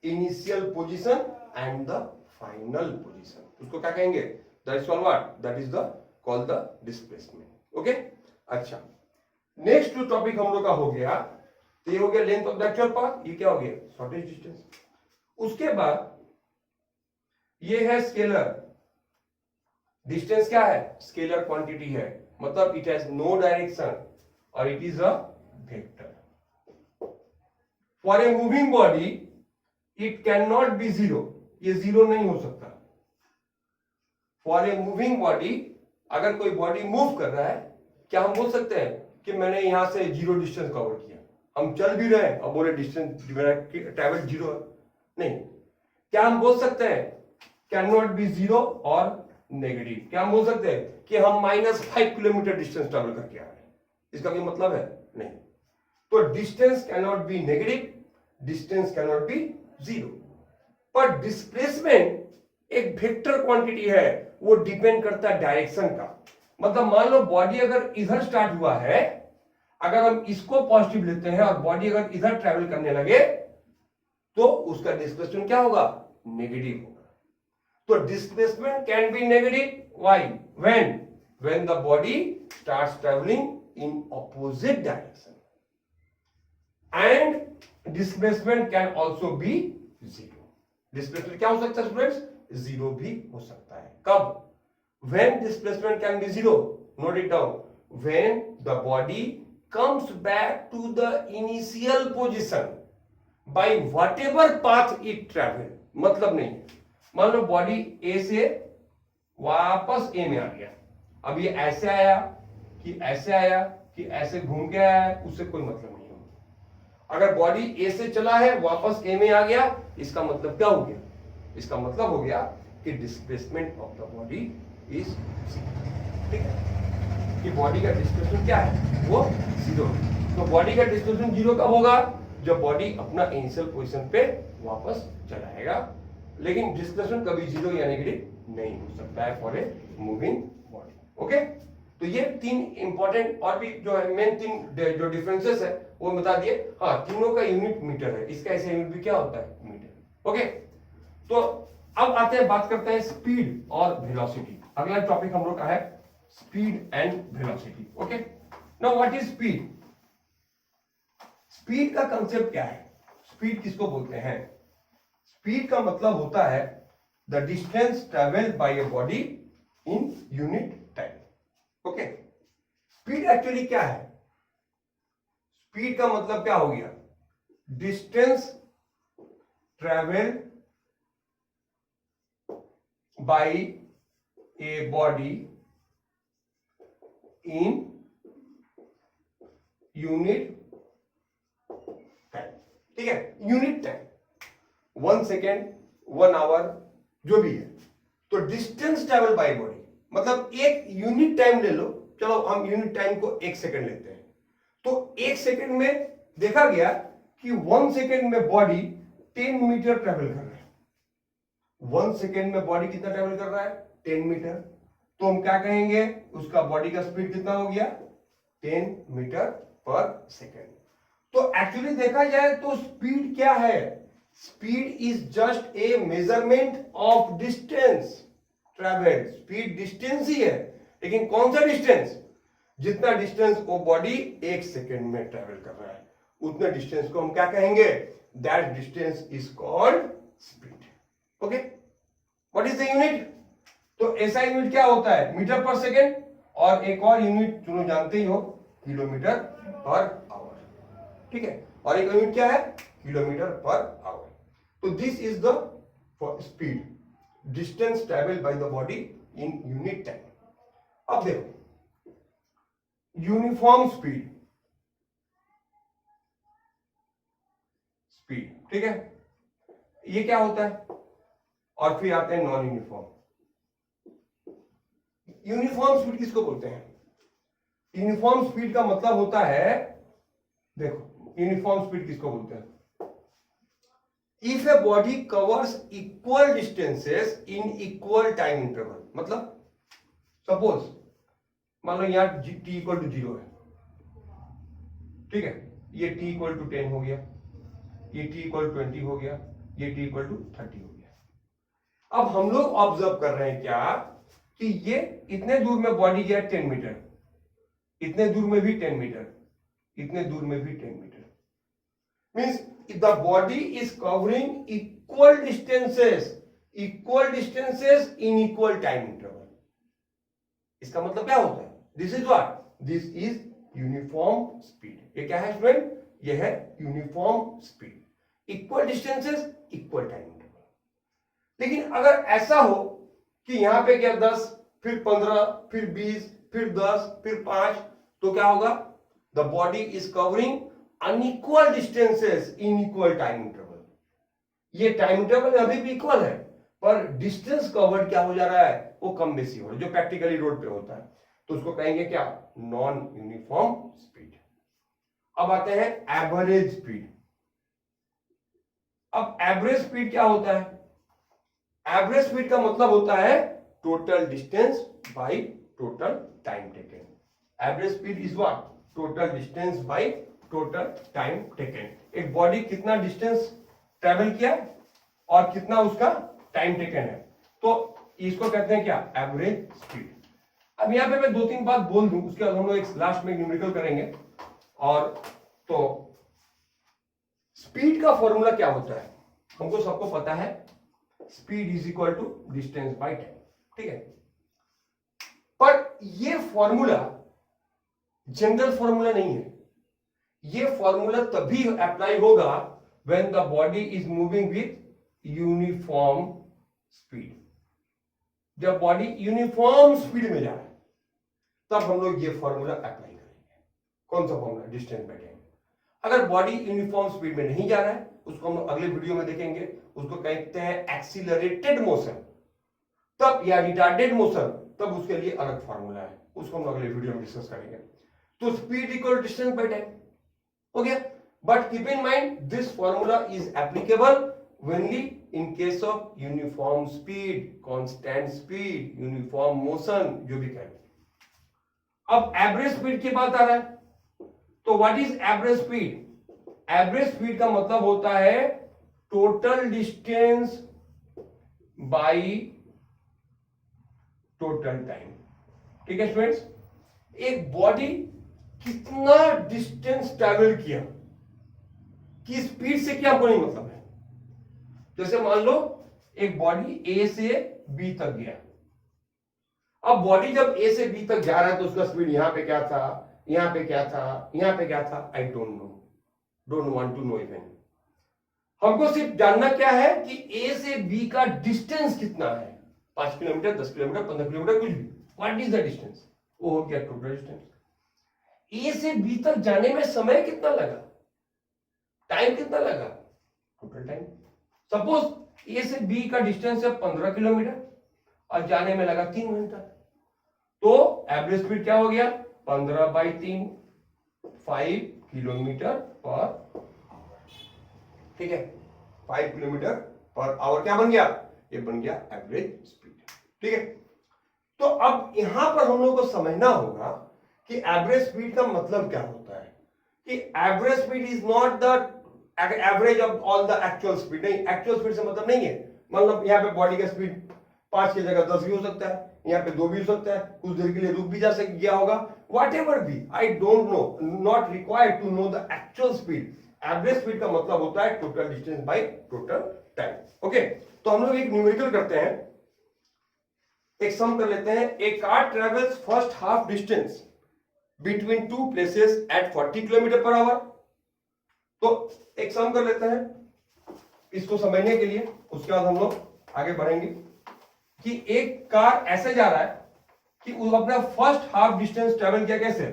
initial position and the final position, उसको क्या कहेंगे? That is called what? That is the called the displacement. Okay, अच्छा, नेक्स्ट जो टॉपिक हम लोग का हो गया, तो ये हो गया length of the actual path, ये क्या हो गया? Shortest distance. उसके बाद ये है स्केलर। डिस्टेंस क्या है? स्केलर क्वांटिटी है, मतलब इट हैज नो डायरेक्शन और it is a vector. For a moving body it can not be zero, ये जीरो नहीं हो सकता। फॉर ए मूविंग बॉडी, अगर कोई बॉडी मूव कर रहा है, क्या हम बोल सकते हैं कि मैंने यहां से जीरो डिस्टेंस कवर किया? हम चल भी रहे हैं और बोले डिस्टेंस मेरा ट्रैवल जीरो है? नहीं। क्या हम बोल सकते हैं कैन नॉट बी जीरो और नेगेटिव? क्या हम बोल सकते हैं कि हम -5 किलोमीटर डिस्टेंस ट्रैवल करके आ रहे हैं? इसका कोई मतलब है? नहीं। तो distance can not be negative, distance can not be zero. पर डिस्प्लेसमेंट एक वेक्टर क्वांटिटी है, वो डिपेंड करता है डायरेक्शन का। मतलब मान लो बॉडी अगर इधर स्टार्ट हुआ है, अगर हम इसको पॉजिटिव लेते हैं और बॉडी अगर इधर ट्रैवल करने लगे तो उसका डिस्प्लेसमेंट क्या होगा? नेगेटिव होगा। तो displacement can be negative, why? When the body starts travelling in opposite direction, and displacement can also B zero. Displacement क्या हो सकता है स्टूडेंट्स? जीरो भी हो सकता है। कब? when displacement can be zero, note it down, when the body comes back to the initial position by whatever path it travel। मतलब नहीं, मान लो बॉडी ए से वापस ए में आ गया, अब ये ऐसे आया कि ऐसे आया कि ऐसे घूम के आया, उससे कोई मतलब नहीं होगा। अगर बॉडी ए से चला है वापस ए में आ गया, इसका मतलब क्या हो गया? इसका मतलब हो गया कि displacement of the body is zero. ठीक है, कि बॉडी का डिस्प्लेसमेंट क्या है? वो जीरो। तो बॉडी का डिस्प्लेसमेंट जीरो कब होगा? जब बॉडी अपना इनिशियल पोजीशन पे वापस चलाएगा। लेकिन डिस्प्लेसमेंट कभी जीरो या नेगेटिव नहीं हो सकता है for a moving body. Okay, तो ये तीन इंपॉर्टेंट और भी जो है मेन तीन जो डिफरेंसेस है वो बता दिए। हाँ, तीनों का यूनिट मीटर है, इसका ऐसे यूनिट भी क्या होता है, मीटर। ओके, तो अब आते हैं, बात करते हैं स्पीड और वेलोसिटी। अगला टॉपिक हम लोग का है speed and velocity. Okay, now what is speed? Speed का कंसेप्ट क्या है? स्पीड किसको बोलते हैं? स्पीड का मतलब होता है the distance travelled by a body in unit time. Okay, speed actually क्या है? स्पीड का मतलब क्या हो गया? Distance travelled by a body in unit time. ठीक है, यूनिट टाइम, 1 सेकेंड, 1 आवर, जो भी है। तो डिस्टेंस ट्रेवल बाय बॉडी मतलब एक यूनिट टाइम ले लो, चलो हम यूनिट टाइम को 1 सेकेंड लेते हैं। तो 1 सेकेंड में देखा गया कि 1 सेकेंड में बॉडी 10 मीटर ट्रेवल कर रहा है। 1 सेकेंड में बॉडी कितना ट्रेवल कर रहा है? 10 मीटर। तो हम क्या कहेंगे, उसका बॉडी का स्पीड कितना हो गया? 10 मीटर पर सेकेंड। तो एक्चुअली देखा जाए तो स्पीड क्या है? Speed is just a measurement of distance travelled. Speed distance ही है, लेकिन कौन सा डिस्टेंस? जितना डिस्टेंस वो बॉडी 1 सेकेंड में ट्रेवल कर रहा है, उतने डिस्टेंस को हम क्या कहेंगे? That distance is called speed. Okay, what is the unit? तो ऐसा यूनिट क्या होता है? मीटर पर सेकेंड, और एक और यूनिट जो जानते ही हो, किलोमीटर पर आवर। ठीक है, और एक यूनिट क्या है? Kilometre per hour. तो this is the speed, distance travel by the body in unit time. अब देखो, यूनिफॉर्म स्पीड, ठीक है, ये क्या होता है? और फिर आते हैं नॉन यूनिफॉर्म। यूनिफॉर्म स्पीड किसको बोलते हैं? यूनिफॉर्म स्पीड का मतलब होता है, देखो यूनिफॉर्म स्पीड किसको बोलते हैं? If a body covers equal distances in equal time interval. मतलब सपोज मान लो यहां t इक्वल टू 0 है, ठीक है, ये t इक्वल टू 10 हो गया, ये t इक्वल टू 20 हो गया, ये t इक्वल टू 30 हो गया। अब हम लोग ऑब्जर्व कर रहे हैं क्या कि ये इतने दूर में बॉडी गया 10 मीटर, इतने दूर में भी 10 मीटर, इतने दूर में भी 10 metre. Means the body is covering equal distances in equal time interval. इसका मतलब क्या होता है? This is what? This is uniform speed. ये क्या है स्टूडेंट? ये है uniform speed, equal distances, equal time interval. लेकिन अगर ऐसा हो कि यहां पे क्या 10, फिर 15, फिर 20, फिर 10, फिर 5, तो क्या होगा? The body is covering unequal distances in equal time interval. ये टाइम इंटरवल अभी भी इक्वल है, पर डिस्टेंस कवर्ड क्या हो जा रहा है? वो कम बेसी हो रहा है, जो प्रैक्टिकली रोड पे होता है। तो उसको कहेंगे क्या? Non uniform speed. अब आते हैं एवरेज स्पीड। अब एवरेज स्पीड क्या होता है? एवरेज स्पीड का मतलब होता है total distance by total time taken. Average speed is what? Total distance by total time taken. एक बॉडी कितना डिस्टेंस ट्रेवल किया और कितना उसका टाइम टेकन है, तो इसको कहते हैं क्या? Average speed. अब यहां पे मैं 2-3 बात बोल दूं, उसके बाद हम लोग एक लास्ट में न्यूमेरिकल करेंगे। और तो स्पीड का फॉर्मूला क्या होता है? हमको सबको पता है, speed is equal to distance by time. ठीक है, पर ये फॉर्मूला जनरल फॉर्मूला नहीं है। ये फॉर्मूला तभी अप्लाई होगा when the body is moving with uniform speed. जब बॉडी यूनिफॉर्म स्पीड में जा रहा है तब हम लोग ये फॉर्मूला अप्लाई करेंगे। कौन सा फॉर्मूला? Distance by time. अगर बॉडी यूनिफॉर्म स्पीड में नहीं जा रहा है, उसको हम अगले वीडियो में देखेंगे, उसको कहते हैं एक्सीलरेटेड मोशन, तब या रिटार्डेड मोशन, तब उसके लिए अलग फॉर्मूला है, उसको हम अगले वीडियो में डिस्कस करेंगे। तो speed equal distance by time हो गया। But keep in mind this formula is applicable only in case of uniform speed, constant speed, uniform motion, जो भी कहें. अब एवरेज स्पीड की बात आ रहा है, तो what is average speed? Average speed का मतलब होता है total distance by total time. ठीक है स्टूडेंट्स, एक बॉडी कितना डिस्टेंस ट्रैवल किया कि स्पीड से क्या कोई मतलब है. जैसे मान लो एक बॉडी ए से बी तक गया. अब बॉडी जब ए से बी तक जा रहा है तो उसका स्पीड यहां पे क्या था, यहां पे क्या था, यहां पे क्या था, I don't know, don't want to know even. हमको सिर्फ जानना क्या है कि ए से बी का डिस्टेंस कितना है. 5 किलोमीटर, 10 किलोमीटर, 15 किलोमीटर, कुछ भी. What is the distance? वो हो गया टोटल डिस्टेंस. ए से बी तक जाने में समय कितना लगा, टाइम कितना लगा, टोटल टाइम. सपोज ए से बी का डिस्टेंस है 15 किलोमीटर और जाने में लगा 3 घंटा, तो एवरेज स्पीड क्या हो गया? 15/3, 5 किलोमीटर पर. ठीक है, 5 किलोमीटर पर आवर क्या बन गया? ये बन गया एवरेज स्पीड. ठीक है, तो अब यहां पर हम लोग को समझना होगा कि एवरेज स्पीड का मतलब क्या होता है. कि average speed is not the average of all the actual speed. नहीं, एक्चुअल स्पीड से मतलब नहीं है. मतलब यहाँ पे बॉडी का स्पीड 5 की जगह 10 भी हो सकता है, यहाँ पे 2 भी हो सकता है, कुछ देर के लिए रुक भी जा गया होगा. वॉट एवर भी, I don't know, not required to know the actual speed. Average speed का मतलब होता है total distance by total time. Okay, तो हम लोग एक न्यूमेरिकल करते हैं, एक सम कर लेते हैं. A car travels first half distance between 2 places at 40 kilometre per hour. तो एक सम कर लेते हैं इसको समझने के लिए, उसके बाद हम लोग आगे बढ़ेंगे. कि एक कार ऐसे जा रहा है कि वो अपना फर्स्ट हाफ डिस्टेंस ट्रेवल किया कैसे.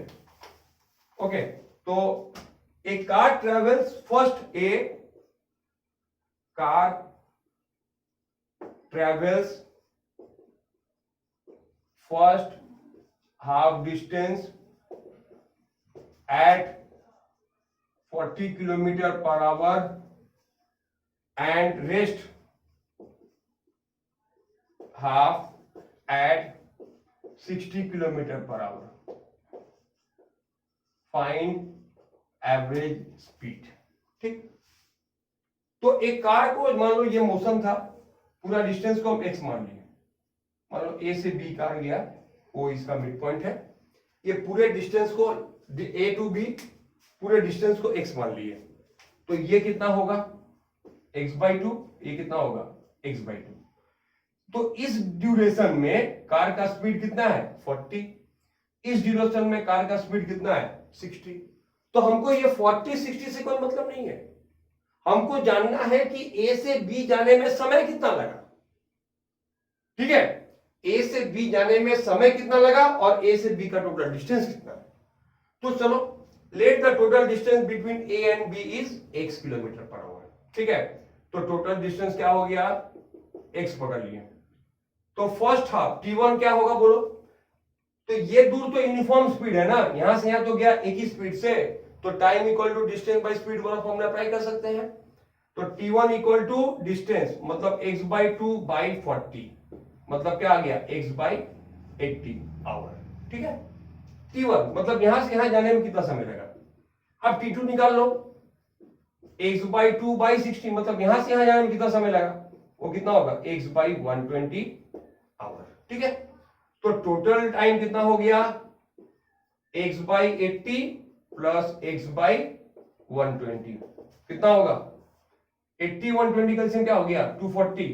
ओके, तो a car travels first, a car travels first half distance at 40 kilometre per hour and rest half at 60 kilometre per hour. Find average speed. ठीक, तो एक कार को मान लो ये मोशन था, पूरा डिस्टेंस को हम x मान लिए. मान लो ए से बी कार गया, वो इसका मिड पॉइंट है. ये पूरे डिस्टेंस को ए टू बी, पूरे डिस्टेंस को x मान लिए. तो ये कितना होगा? x/2. ये कितना होगा? x/2. तो इस ड्यूरेशन में कार का स्पीड कितना है? 40. इस ड्यूरेशन में कार का स्पीड कितना है? 60. तो हमको ये 40-60 से कोई मतलब नहीं है. हमको जानना है कि ए से बी जाने में समय कितना लगा. ठीक है, ए से बी जाने में समय कितना लगा और ए से बी का टोटल डिस्टेंस कितना है. तो चलो, let the total distance between A and B is x kilometre per hour. ठीक है, तो टोटल डिस्टेंस क्या हो गया? x पकड़ लिए. तो फर्स्ट हाफ t1 क्या होगा बोलो. तो ये दूर तो यूनिफॉर्म स्पीड है ना, यहां से यहां तो गया एक ही स्पीड से. तो time equal to distance by speed वाला फॉर्मूला अप्लाई कर सकते हैं. तो t1 इक्वल टू डिस्टेंस मतलब x/2/40, मतलब क्या आ गया? x/80 our. ठीक है, t1 मतलब यहां से यहां जाने में कितना समय लगा. अब t2 निकाल लो. x/2/60 मतलब यहां से यहां जाने में कितना समय लगा, वो कितना होगा? x/120 our. ठीक है, तो टोटल टाइम कितना हो गया? x/80 प्लस x/120 कितना होगा? 80-120 का क्या हो गया? 240.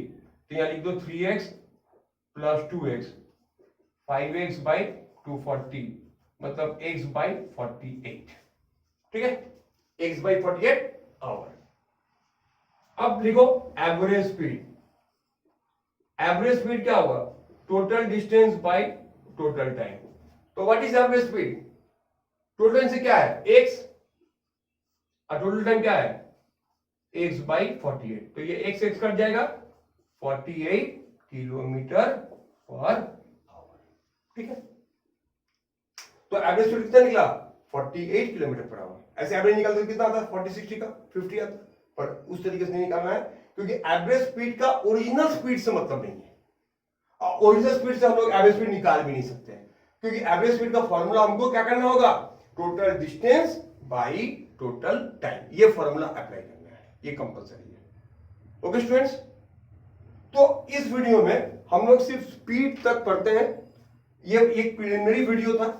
तो यहां लिख दो 3x प्लस 2x, 5x/240 मतलब x/48. ठीक है, x/48 आवर. अब लिखो एवरेज स्पीड. एवरेज स्पीड क्या होगा? Total distance by total time. तो what is average speed? Total से क्या है? x और टोटल टाइम क्या है? x/48. तो ये x कट जाएगा, 48 किलोमीटर पर आवर. ठीक है, तो एवरेज स्पीड कितना निकला? 48 किलोमीटर पर आवर। ऐसे एवरेज निकालते कितना आता है 40 60 का 50 आता है, पर उस तरीके से नहीं निकालना है क्योंकि एवरेज स्पीड का ओरिजिनल स्पीड से मतलब नहीं है। ओरिजिनल स्पीड से हम लोग एवरेज स्पीड निकाल भी नहीं सकते हैं क्योंकि एवरेज स्पीड का फॉर्मूला हमको क्या करना होगा, total distance by total time, ये फॉर्मूला अप्लाई करना है, ये कंपलसरी है। ओके स्टूडेंट्स, तो इस वीडियो में हम लोग सिर्फ स्पीड तक पढ़ते हैं, ये एक प्रिलिमिनरी वीडियो था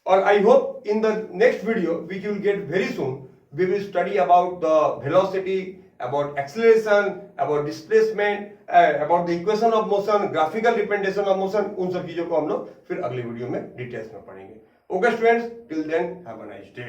और I hope in the next video which you will get very soon we will study about the velocity, about acceleration, about displacement, about the equation of motion, graphical representation of motion, उन सब चीजों को हम लोग फिर अगले video में details में पढ़ेंगे। Okay students, till then have a nice day.